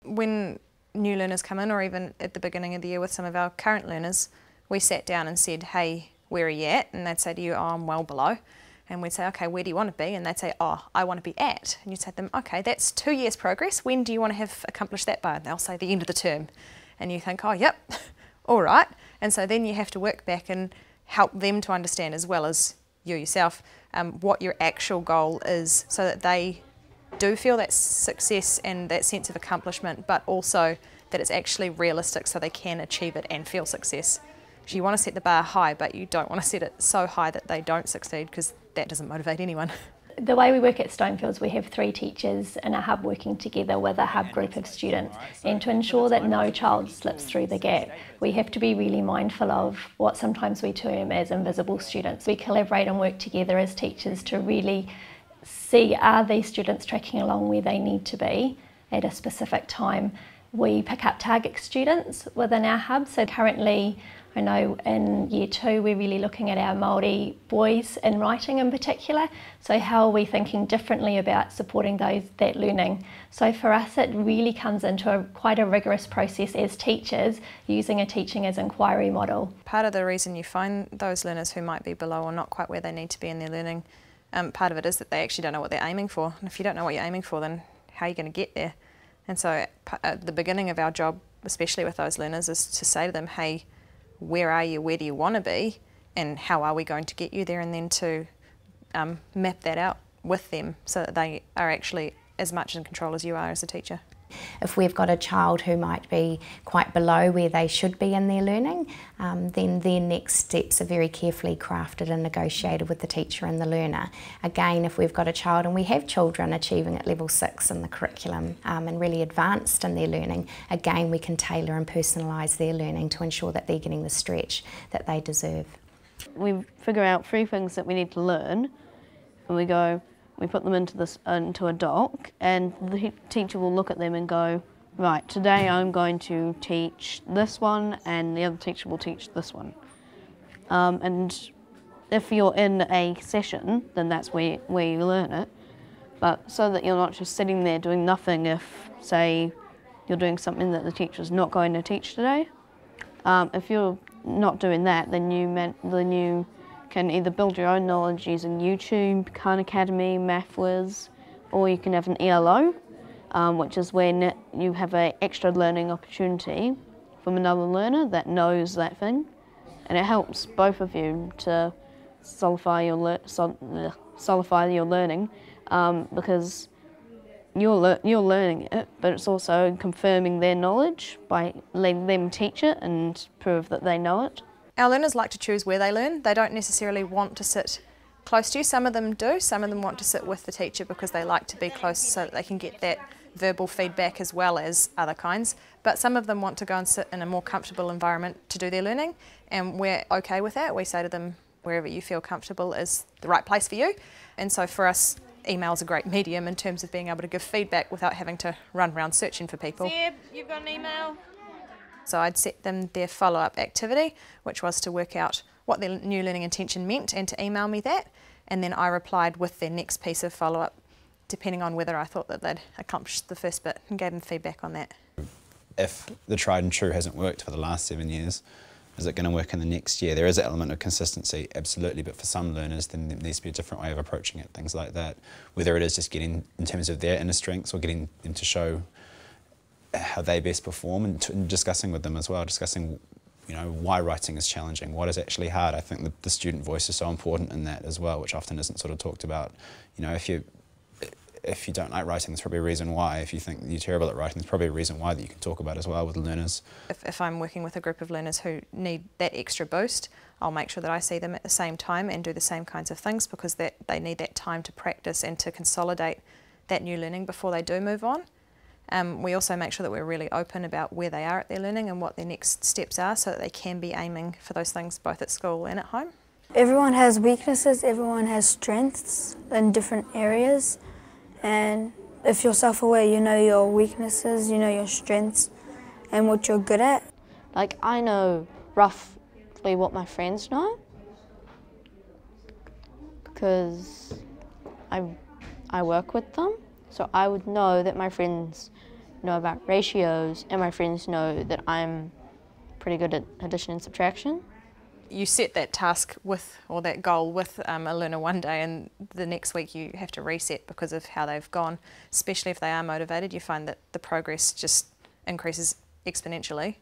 When new learners come in, or even at the beginning of the year with some of our current learners, we sat down and said, hey, where are you at? And they'd say to you, oh, I'm well below. And we'd say, okay, where do you want to be? And they'd say, oh, I want to be at. And you'd say to them, okay, that's 2 years progress. When do you want to have accomplished that by? And they'll say the end of the term. And you think, oh, yep, all right. And so then you have to work back and help them to understand, as well as you yourself, what your actual goal is, so that they do feel that success and that sense of accomplishment, but also that it's actually realistic so they can achieve it and feel success. So you want to set the bar high, but you don't want to set it so high that they don't succeed, because that doesn't motivate anyone. The way we work at Stonefields, we have 3 teachers in a hub working together with a hub group of students, and to ensure that no child slips through the gap, we have to be really mindful of what sometimes we term as invisible students. We collaborate and work together as teachers to really see, are these students tracking along where they need to be at a specific time. We pick up target students within our hub, so currently I know in year 2 we're really looking at our Māori boys in writing in particular, so how are we thinking differently about supporting that learning. So for us it really comes into quite a rigorous process as teachers, using a teaching as inquiry model. Part of the reason you find those learners who might be below or not quite where they need to be in their learning, part of it is that they actually don't know what they're aiming for. And if you don't know what you're aiming for, then how are you going to get there? And so at the beginning of our job, especially with those learners, is to say to them, hey, where are you, where do you want to be, and how are we going to get you there, and then to map that out with them so that they are actually as much in control as you are as a teacher. If we've got a child who might be quite below where they should be in their learning, then their next steps are very carefully crafted and negotiated with the teacher and the learner. Again, if we've got a child, and we have children achieving at level 6 in the curriculum and really advanced in their learning, again we can tailor and personalise their learning to ensure that they're getting the stretch that they deserve. We figure out 3 things that we need to learn, and we put them into a doc, and the teacher will look at them and go, right, today I'm going to teach this one and the other teacher will teach this one. And if you're in a session, then that's where you learn it, but so that you're not just sitting there doing nothing if, say, you're doing something that the teacher's not going to teach today. If you're not doing that, then you can either build your own knowledge using YouTube, Khan Academy, MathWiz, or you can have an ELO, which is when you have an extra learning opportunity from another learner that knows that thing, and it helps both of you to solidify your learning, because you're learning it, but it's also confirming their knowledge by letting them teach it and prove that they know it. Our learners like to choose where they learn. They don't necessarily want to sit close to you. Some of them do. Some of them want to sit with the teacher because they like to be close so that they can get that verbal feedback as well as other kinds. But some of them want to go and sit in a more comfortable environment to do their learning, and we're okay with that. We say to them, wherever you feel comfortable is the right place for you. And so for us, email's a great medium in terms of being able to give feedback without having to run around searching for people. Seb, you've got an email? So I'd set them their follow-up activity, which was to work out what their new learning intention meant and to email me that, and then I replied with their next piece of follow-up, depending on whether I thought that they'd accomplished the first bit, and gave them feedback on that. If the tried and true hasn't worked for the last 7 years, is it going to work in the next year? There is an element of consistency, absolutely, but for some learners then there needs to be a different way of approaching it, things like that. Whether it is just getting, in terms of their inner strengths, or getting them to show how they best perform, and discussing with them as well, discussing, you know, why writing is challenging, what is actually hard. I think the student voice is so important in that as well, which often isn't sort of talked about. You know, if you don't like writing, there's probably a reason why. If you think you're terrible at writing, there's probably a reason why that you can talk about as well with learners. If I'm working with a group of learners who need that extra boost, I'll make sure that I see them at the same time and do the same kinds of things, because they need that time to practice and to consolidate that new learning before they do move on. We also make sure that we're really open about where they are at their learning and what their next steps are, so that they can be aiming for those things both at school and at home. Everyone has weaknesses, everyone has strengths in different areas, and if you're self-aware, you know your weaknesses, you know your strengths and what you're good at. Like, I know roughly what my friends know, because I work with them, so I would know that my friends know about ratios, and my friends know that I'm pretty good at addition and subtraction. You set that task with, or that goal with a learner one day, and the next week you have to reset because of how they've gone, especially if they are motivated. You find that the progress just increases exponentially.